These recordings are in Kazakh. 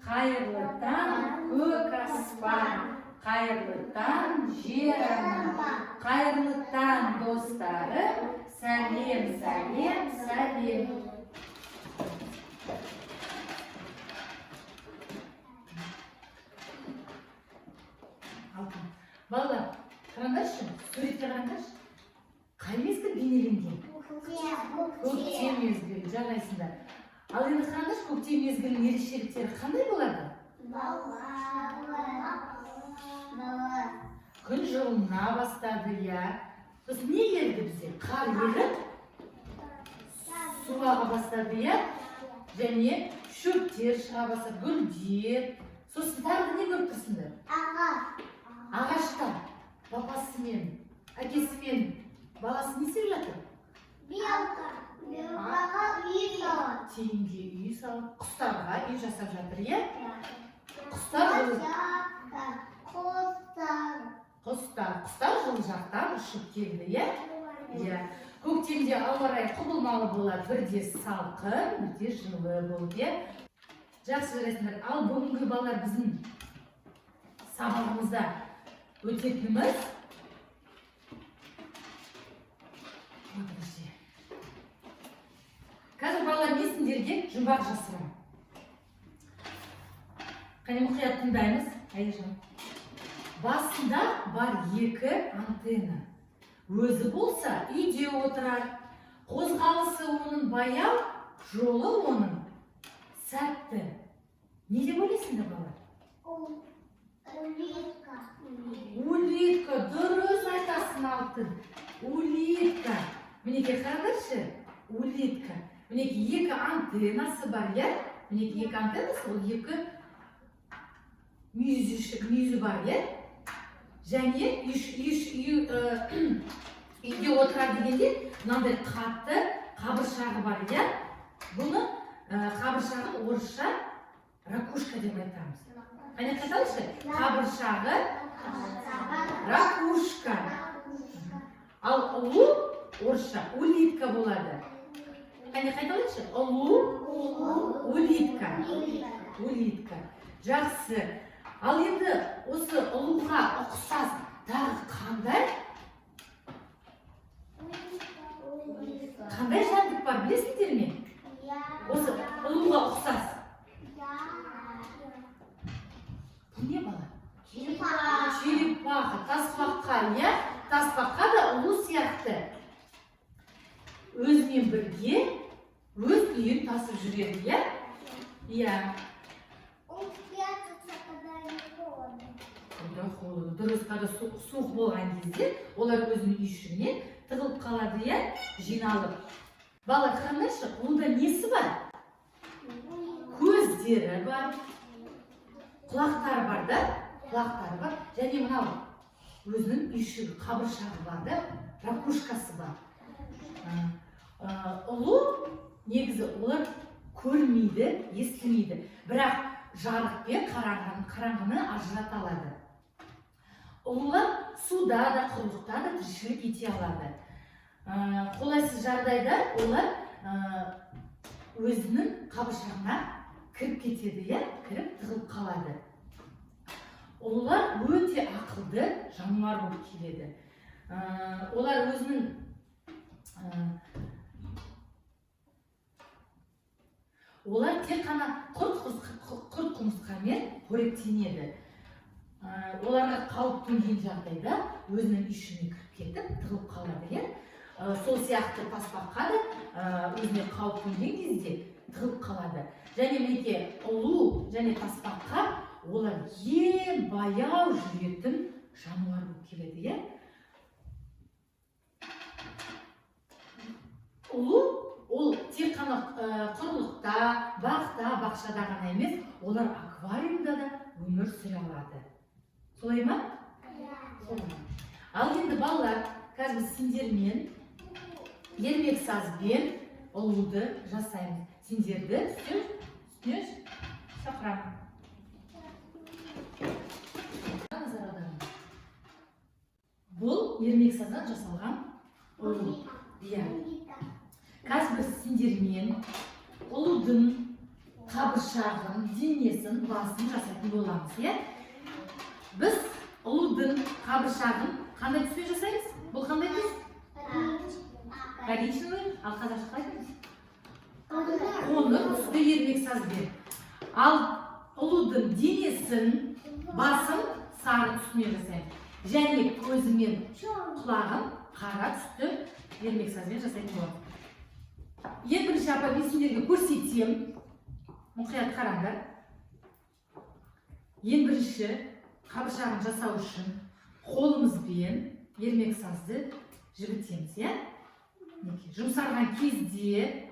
Қайырлы таң, көк аспан, қайырлы таң, жер ана. Қайырлы таң, достарым, сәлем, сәлем, сәлем. Балалар, қараңдаршы, суретке қараңдаршы. Қай мезгіл бейнеленген? Көктем мезгілі, жарайсыңдар. Ал енді қараңдаршы, көктем мезгілінің ерекшеліктері қандай болады? Күн жылына бастады, я. Сосын не ерді бізде? Қар еріп, суаға бастады, я. Және шөптер шыға бастады, гүлдер. Сосын тағы не көріп тұрсыңдар? Ағаштар, папасымен, әкесімен, баласы не істеп жатыр? Теңге үй салып, құстарға үй жасап жатыр, е? Құстар жылжақтан ұшып келді, е? Көктемде ауа райы құбылмалы болады, бірде салқын, бірде жылы болды, е? Жақсы жарайсыңдар. Ал бүгінгі балалар біздің сабағымызда өтетініміз қазір балалар не сендерге жұмбақ жасырам. Қане мұқият тыңдаймыз. Айжан. Басында бар екі антенна. Өзі болса үйде отырар. Қозғалысы оның баяу, жолы оның сәтті. Не деп ойлайсыңдар балалар? Улитка, дұрыс айтасың, Алтын. Улитка. Мінеке қараңдаршы, улитка. Мінеке екі антеннасы бар, я? Мінеке екі антеннасы, ол екі мүйізі бар, я? Және үйде отырар дегенде, мынандай қатты қабыршағы бар, я? Бұны қабыршағын орысша ракушка деп айтамыз. Қане қаталышы? Қабыршағы ракушка. Ал ұлу орысша улитка болады. Қане қайталайшы? Ұлу улитка. Улитка. Жақсы. Ал енді осы ұлуға ұқсас тағы қандай? Қандай жәндік бар, білесіңдер ме? Осы ұлуға ұқсас. Бұл не бала? Черепаха, тасбаққа, я? Тасбаққа да ұлу сияқты. Өзімен бірге өз үйін тасып жүреді, я? Я. Дұрыс, қада суық болған кезде олар өзінің үйшігіне тығылып қалады, я? Жиналып. Балалар, қараңдаршы, онда несі бар? Көздері бар, құлақтары бар да, құлақтары бар, және мынау өзінің үйшігі, қабыршағы бар да, ракушкасы бар. Ұлу негізі олар көрмейді, естімейді, бірақ жарық пен қараңғыны ажырата алады. Ұлулар суда да, құрлықта да тіршілік ете алады. Қолайсыз жағдайда олар өзінің қабыршағына кіріп кетеді, я? Кіріп тығылып қалады. Олар өте ақылды жануар болып келеді. Олар өзінің олар тек қана құрт құмырсқамен қоректенеді. Оларға қауіп төнген жағдайда өзінің үйшігіне кіріп кетіп тығылып қалады, я? Сол сияқты тасбаққа да өзіне қауіп төнген кезде тығылып қалады. Және мінеке ұлу және тасбаққа олар ең баяу жүретін жануар болып келеді, я? Ұлу ол тек қана құрлықта, бақта, бақшада ғана емес, олар аквариумда да өмір сүре алады. Солай ма? Ал енді балалар, қазір сендермен ермек сазбен ұлуды жасаймыз. Сендерді үстіне шақырамын. Бұл ермек саздан жасалған ұлу. Қазір сендермен ұлудың қабыршағын, денесін, басын жасайтын боламыз, иә? Біз ұлудың қабыршағын қандай түспен жасаймыз? Бұл қандай түс? Коричневый, ал қазақша қалай айтамыз? Қоңыр түсті ермек сазбен. Ал ұлудың денесін, басын сары түсіне жасаймыз. Және көзі мен құлағын қара түсті ермек сазбен жасайтын боламыз. Ең бірінші апа мен сендерге көрсетем. Мұқият қараңдар. Ең бірінші қабыршағын жасау үшін қолымызбен ермек сазды жібітеміз, иә? Жұмсарған кезде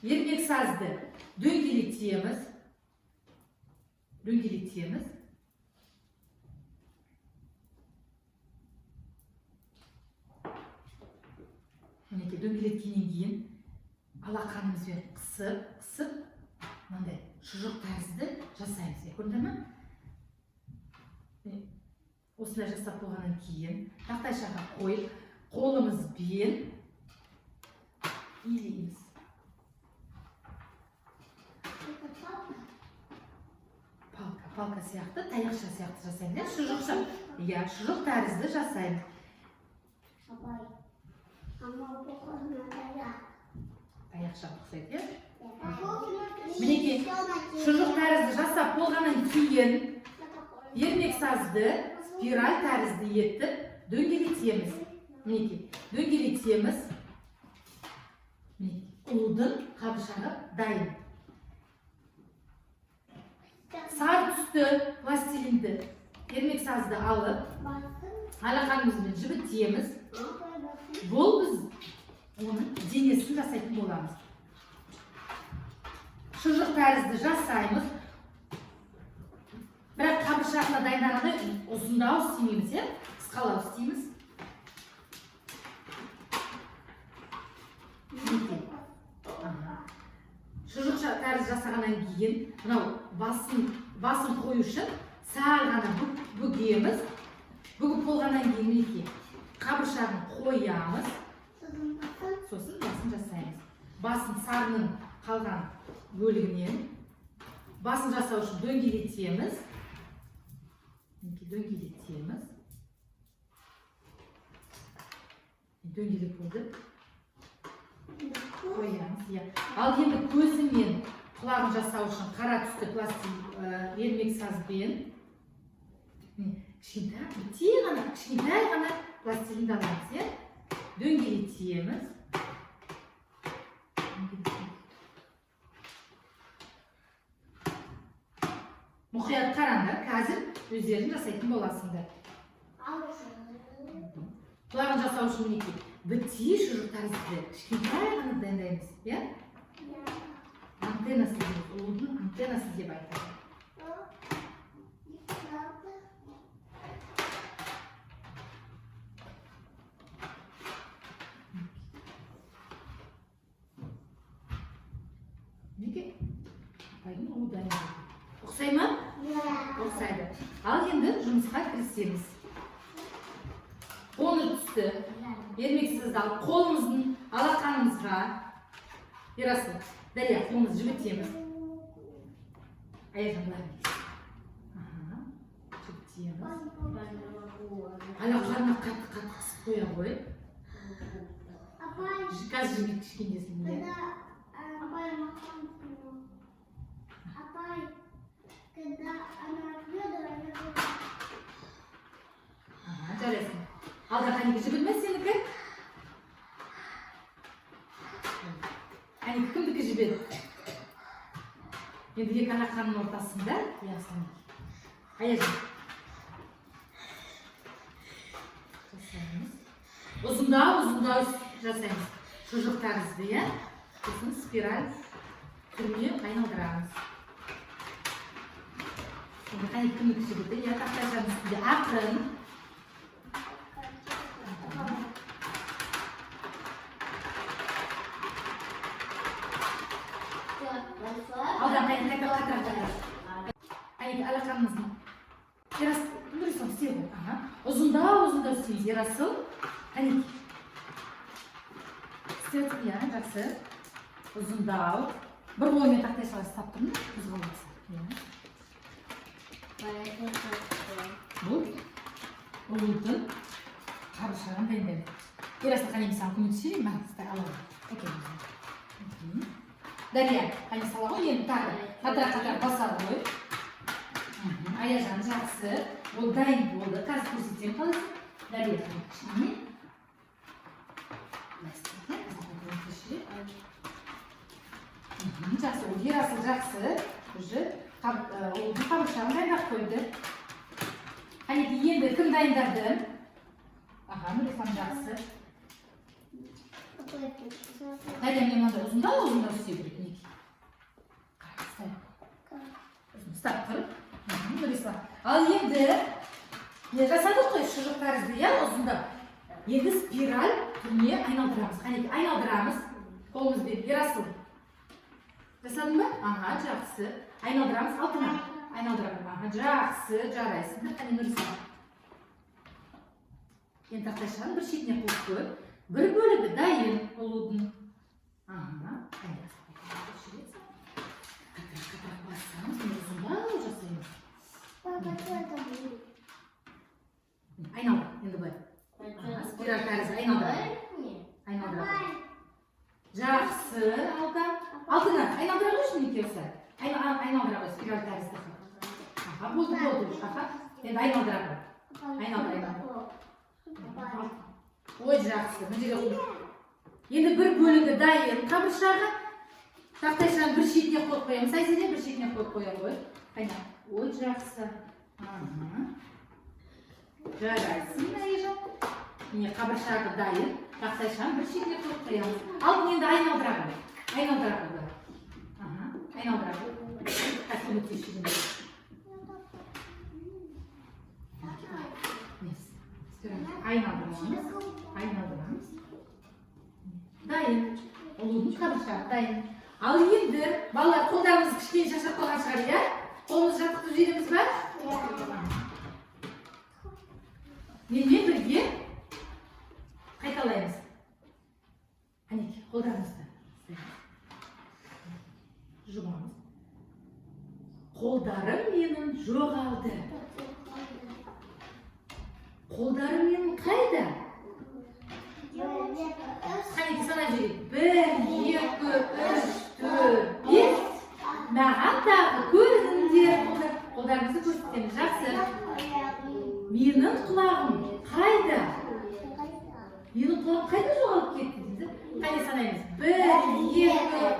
ермек сазды дөңгелетеміз. Дөңгелеткеннен кейін алақанымызбен қысып, мынандай шұжық тәрізді жасаймыз. Көрдіңдер ме? Осындай жасап болғаннан кейін тақтайшаға қойып, қолымызбен илейміз. Палка сияқты, таяқша сияқты жасаймыз. Шұжық тәрізді жасаймыз. Таяқша ұқсайды, иә? Мінекей, шұжық тәрізді жасап болғаннан кейін ермек сазды спираль тәрізді етіп дөңгелетеміз. Мінекей, дөңгелетеміз. Ұлудың қабыршағы дайын. Сары түсті пластилинді ермек сазды алып, алақанымызбен жібітеміз. Бұл біз оның денесін жасайтын боламыз. Шұжық тәрізді жасаймыз. Бірақ қабыршағына дайындағанда ұзындау істемейміз, иә? Қысқалау істейміз. Шұжық тәрізді жасағаннан кейін, мынау басын қою үшін сәл ғана бүгеміз. Бүгіп болғаннан кейін мінекей қабыршағын қоямыз. Сосын басын жасаймыз. Басын сарының қалған бөлігінен басын жасау үшін дөңгелетеміз. Дөңгелек болды. Қоямыз. Ал енді көзі мен құлағын жасау үшін қара түсті пластик ермек сазбен кішкентай ғана пластилинді аламыз, дөңгелетеміз. Мұқият қараңдар, қазір өздерін жасайтын боласыңдар. Құлағын жасау үшін мінекей бітей шұжық тәрізді кішкентай ғана дайындаймыз, иә? Антеннасы дейміз, ұлудың антеннасы деп айтады. Ұқсай ма? Ұқсайды. Ал енді жұмысқа кірісеміз. Қоңыр түсті ермек сазды алып қолымыздың алақанымызға Ерасыл, Дария, қолымызды жібітеміз. Аяғын былай жібітеміз. Алақанына қатты қысып қоя ғой. Қазір жібет кішкенесін. Когда она отведала, я жарайсың. Алда қанекі жібілмес сенікі? Қанекі кімдікі жібеді? Енді екі алақанның ортасында ясың. Аяжын. Жасаймыз. Ұзындау жасаймыз. Шұжық тәрізді, иә? Сосын спираль түріне айналдырамыз. Қанекі кімдікі жібеді? Я тақтайшаның үстінде ақырын. Алдан қайын алақанымыздың Ерасыл, істеу. Ұзындау істейміз. Ерасыл, қанекі істеу, жақсы. Ұзындау Bir қолымен тақтайшаға ұстап тұрмын, қозғалмаса. Бұл ұлудың қабыршағын дайындаймын. Ерасыл қанем саған көмектесейін бе? Аламын. Дария, қане сала ғой, енді тағы қатар-қатар басады ғой. Аяжан жақсы. Ол дайын болды. Қазір көрсетсем қалайсың. Дария, кішкене. Жақсы, ол Ерасыл жақсы. Уже ұлудың қабыршағын дайындап қойды. Қанеки, енді кім дайындады? Аға, Нұрислам жақсы. Дария, мен мында ұзында үстеу керек, неке? Ұстап тұрып. Нұрислам. Ал енді, жасадық қой шұжық тәрізді, иә, ұзында. Енді спираль түріне айналдырамыз. Қанеки, айналдырамыз. Қолымызбен, Ерасыл. Жасадың ба? Аға, жақсы. Айналдырамыз, алтына. Айналдырамыз. Аға, жақсы, жарайсың. Қане, Нұрислам. Енді тақтайшаның бір шетіне қойып қойып, бір бөлігі дайын ұлудың. Аға, қатар басамыз, ұзында жасаймыз. Айналды, енді былай. Спираль тәрізді айналдырамыз. Жақсы, алтына, айналдыра қойшы неке осы. Айналдыра қой, спираль тәрізді. Аға, болды. Аға, енді айналдыра қой. Айналдыра. Ой, жақсы. Енді бір бөлігі дайын қабыршағы. Тақтайшаның бір шетіне қойып қоямыз. Айседе бір шетіне қойып қоя ғой. Ой, жақсы. Жарайсың, Айжан. Міне қабыршағы дайын. Тақтайшаның бір шетіне қойып қоямыз. Алтын енді айналдыра қой. Айналдыра қой. Айналдырамыз. Дайын. Ұлудың қабыршағы дайын. Ал енді, балалар, қолдарымыз кішкене шашап қалған шығар, иә? Қолымыз жаттықтырып жейміз ба? Менімен бірге қайталаймыз. Қанеки, қолдарымызды жұмамыз. Қолдарым менің жоғалды. Қолдарым менің қайда? Қанеки, санап жүрейік. 1, 2, 3, 4, 5. Маған тағы көрдіңдер. Қолдарымызды көрсетеміз. Жақсы. Менің құлағым қайда? Менің құлағым қайда жоғалып кетті дейді? Қане санаймыз. 1, 2,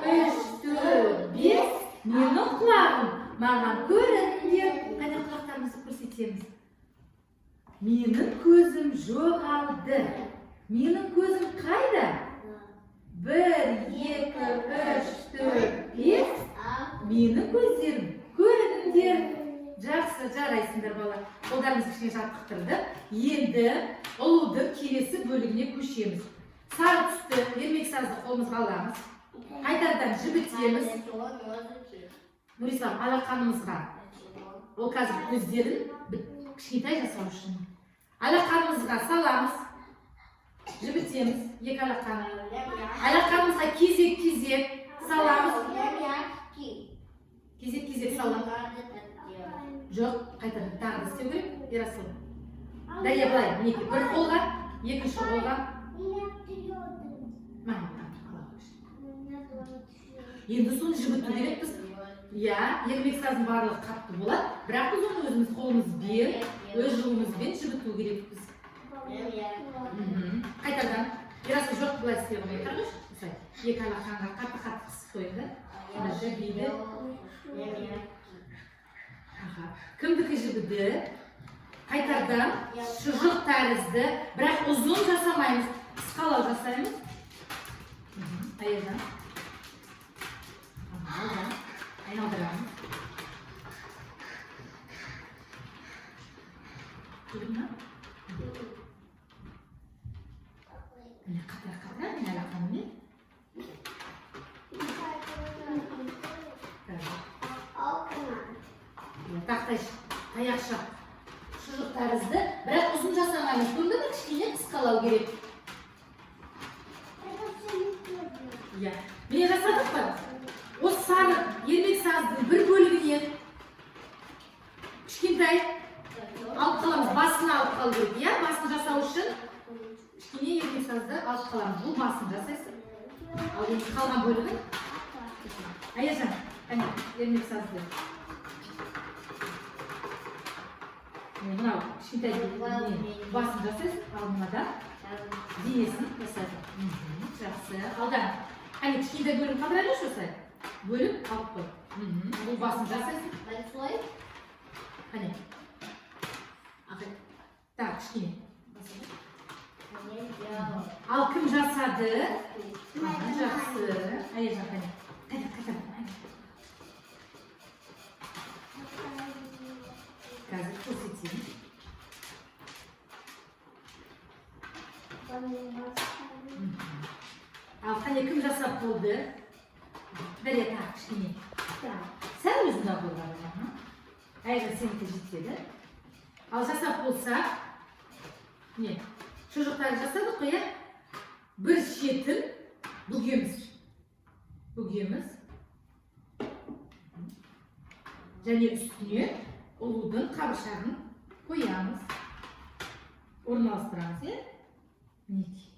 3, 4, 5. Менің құлағым маған көрдіңдер. Қане құлақтарымызды көрсетеміз. Менің көзім жоғалды. Менің көзім қайда? 1, 2, 3, 4, 5. Менің көздерім көрдіңдер. Жақсы, жарайсыңдар бала. Қолдарымыз кішкене жаттықтырды. Енді ұлудың келесі бөлігіне көшеміз. Сары түсті ермек сазды қолымызға аламыз. Қайтардан жібітеміз. Нұрислам, алақанымызға. Ол қазір көздерін кішкентай жасау үшін. Алақанымызға саламыз. Жібітеміз. Екі алақаны. Алақанымызға кезек-кезек саламыз. Кезек-кезек саламыз. Жоқ, қайтардан тағы істеу керек. Ерасыл. Дария былай, неке, бір қолға, екінші қолға. Енді соны жібіту керекпіз. Иә, ермек сазын барлығы қатты болады. Бірақ біз оны өзіміз қолымызбен, өз жылымызбен жібіту керекпіз. Қайтардан. Ерасыл жоқ былай істей қоймай тұрғыш. Екі алақанға қатты-қатты қысып қойды. Жібейді. Кімдікі жібіді? Қайтардан шұжық тәрізді, бірақ ұзын жасамаймыз, қысқалау жасаймыз. Аяжан. Айналдырамыз. Көрдің ма? Қатар-қатар, мен алақанымен. Таяқша шұжық тәрізді, бірақ ұзын жасамаймыз. Көрді ме? Кішкене қысқалау керек. Міне жасадық па? Осы сары ермек саздың бір бөлігінен кішкентай алып қаламыз, басын алып қалу керек, иә? Басын жасау үшін кішкене ермек сазды алып қаламыз. Бұл басын жасайсың. Ал енді қалған бөлігін Аяжан, қане, ермек сазды. Мынау кішкентай басын жасайсың, ал мынада денесін жасайды. Жақсы. Алдан, қане, кішкентай бөлім қалдырайық жасай. Бөлім алып қой. Бұл басын жасайсың. Қане. Так, кішкене. Ал кім жасады? Жақсы. Аяжан, қане. Қайта. Қазір көрсетейін. Ал қане кім жасап болды? Дария, так, кішкене. Сәл өзіңді болған. Аяжан сенікі жетеді. Ал жасап болса, не? Шұжықтарды жасадық қой, иә? Бір шетін бүгеміз. Және үстіне ұлудың қабыршағын қоямыз. Орналастырамыз, иә? Мінекей.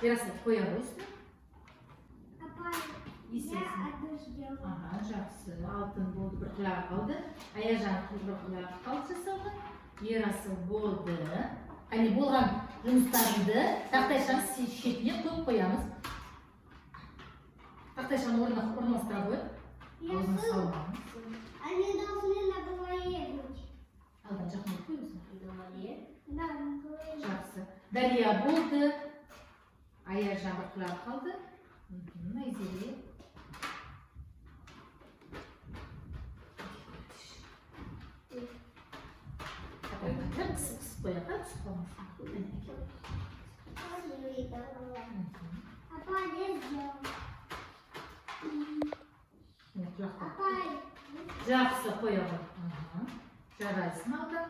Ярослав, қоя ғой үстіне. Жақсы. Алтын болды, бір құлағы қалды. Аяжан бір құлағы қалды жасауға. Ярослав болды. Әне болған жұмыстарымды тақтайшаның шетіне қойып қоямыз. Тақтайшаны орналастыра қойып. Аузына салмаңыз. Они должны на голове быть. Алдан жақын қойыңыз. Да, на голове. Жақсы. Дария болды. Аяжан бір құлағы қалды. Айзере. Қысып қояға түсіп қалмасын. Апа, не сделал? Апа, Жақсы қояға. Жарайсын алдан.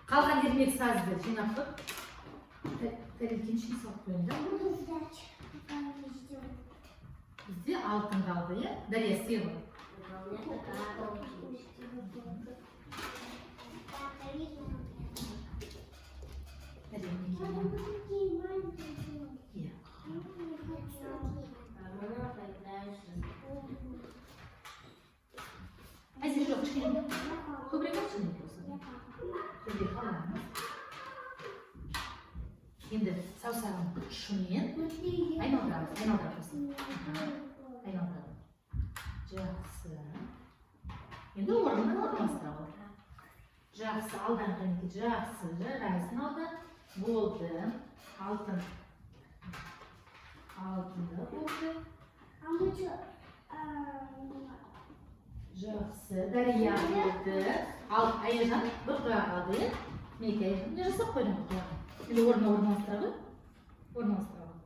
Қалған ермек сазды жинап қойып. Тәрелкені ішіне салып қойыңда. буду ждать, пока не сделаю. Бізде алтын қалды, иә? Дария, сен ғой. Әзір жоқ, кішкене көбірек ашын болсын. Көбірек қаламыз. Енді саусағын ұшымен айналдырамыз. Айналдырамыз. Жақсы. Енді орнынан орналастырalım. Жақсы, алдан қанеке, жақсы. Жарайсын алдан. Болды. Алтын. Алтында болды. А мы что? Жақсы. Дария болды. Ал Аяжан бір құлағы қалды, иә? Мінекей Аяжан. Не жасап қойдың бұл құлағы? Или орналастыра ғой? Орналастыра ғой.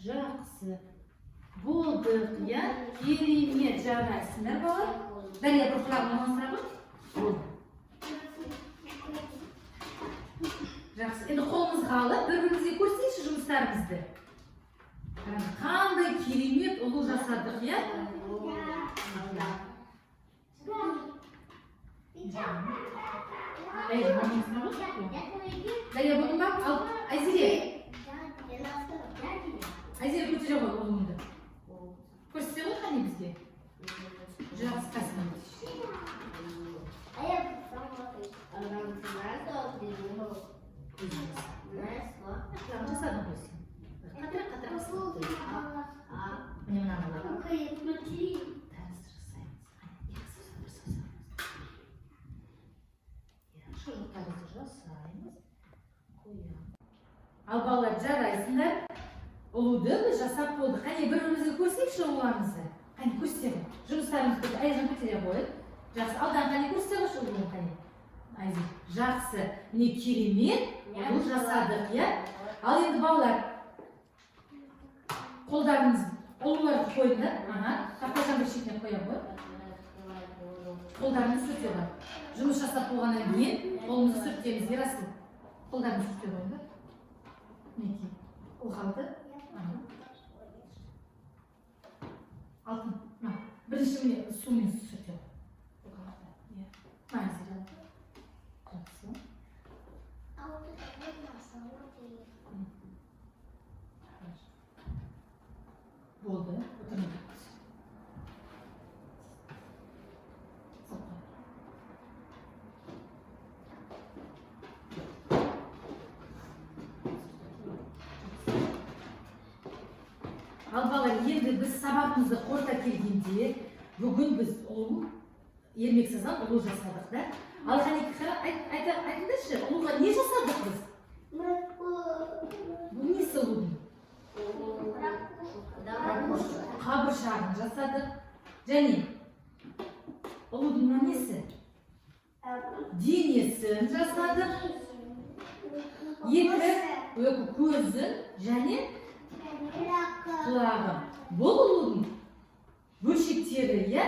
Жақсы. Болдық, иә? Керемет жарайсыңдар балар. Дария бір құлағын орналастыра ғой? Болды. Жақсы. Енді қолымызға алып, бір-бірімізге көрсейші жұмыстарымызды. Қандай керемет ұлу жасадық, иә? Дария, бұның бақ, ал, Айзере. Айзере, көтере ғой ұлыңды. Көрсете ғой қане бізге? Жақсы қасынан. Жасадың қойсын. Қатырақ қысылып қойсын. Міне мұнан алады. Шұжықтарымызды жасаймыз. Ал балалар жарайсыңдар. Ұлуды біз жасап болдық. Қане бір-бірімізге көрсейікші ұлуымызды. Қане көрсетемін. Жұмыстарымызды Айжан көтере қойып. Жақсы. Алдан қане көрсетемін ұлуын қане. Айзен. Жақсы. Міне керемет ұлу жасадық, иә? Ал енді балалар қолдарыңыз ұлуларды қойыңдар. Тақтайшаның бір шетіне қоя қой. Қолдарыңыз сүрте бар. Жұмыс жасап болғаннан кейін қолымызды сүртеміз, Ерасыл. Қолдарыңыз сүрте қойыңдар. Мінекей. Ол қалды. Алтын. Мына. Бірінші міне сумен сүрте қой. Ол қалды. Иә. Мына зира. Жақсы. Болды. Отырыңыз. Ал балалар, енді біз сабағымызды қорыта келгенде, бүгін біз ұлу, ермек сазан ұлу жасадық, да? Ал Ханика, айтыңдаршы, ұлуға не жасадық біз? Бұл несі ұлудың? Қабыршағын жасадық. Және ұлудың мына несі? Денесін жасадық. Екі көзін және құлағын. Бұл ұлудың бөлшектері, иә?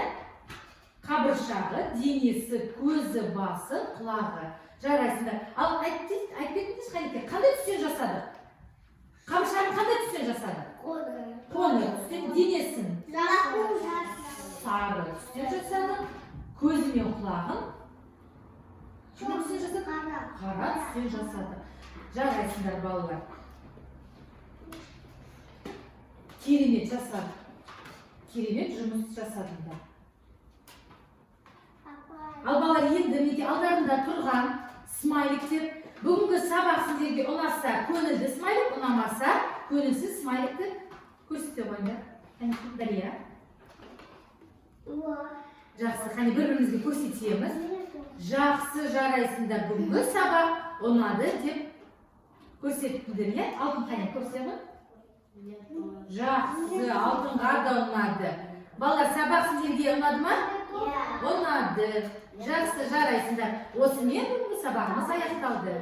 Қабыршағы, денесі, көзі, басы, құлағы. Жарайсыңдар. Ал айтпетіңіз, Ханика, қандай түстен жасадық? Қабыршағын қандай түстен жасадық? Қоңыр түстен, денесін сары түстен жасадық. Көзі мен құлағын қандай түстен жасадық? Қара түстен жасадық. Жарайсыңдар, балалар. Керемет жасадық. Керемет жұмыс жасадыңдар. Ал балалар, енді менде алдарында тұрған смайликтер. Бүгінгі сабақ сіздерге ұнаса, көңілді смайлик, ұнамаса, көңілсіз смайликті көрсете қойыңдар. Дария. Жақсы, қане бір-бірімізге көрсетеміз. Жақсы, жарайсыңдар, бүгінгі сабақ ұнады деп көрсеттіңдер, иә? Алтын қане көрсете ғой? Жақсы, алтынға да ұнады. Балалар, сабақ сіздерге ұнады ма? Ұнады. Жақсы, жарайсыңдар. Осымен бүгінгі сабағымыз аяқталды.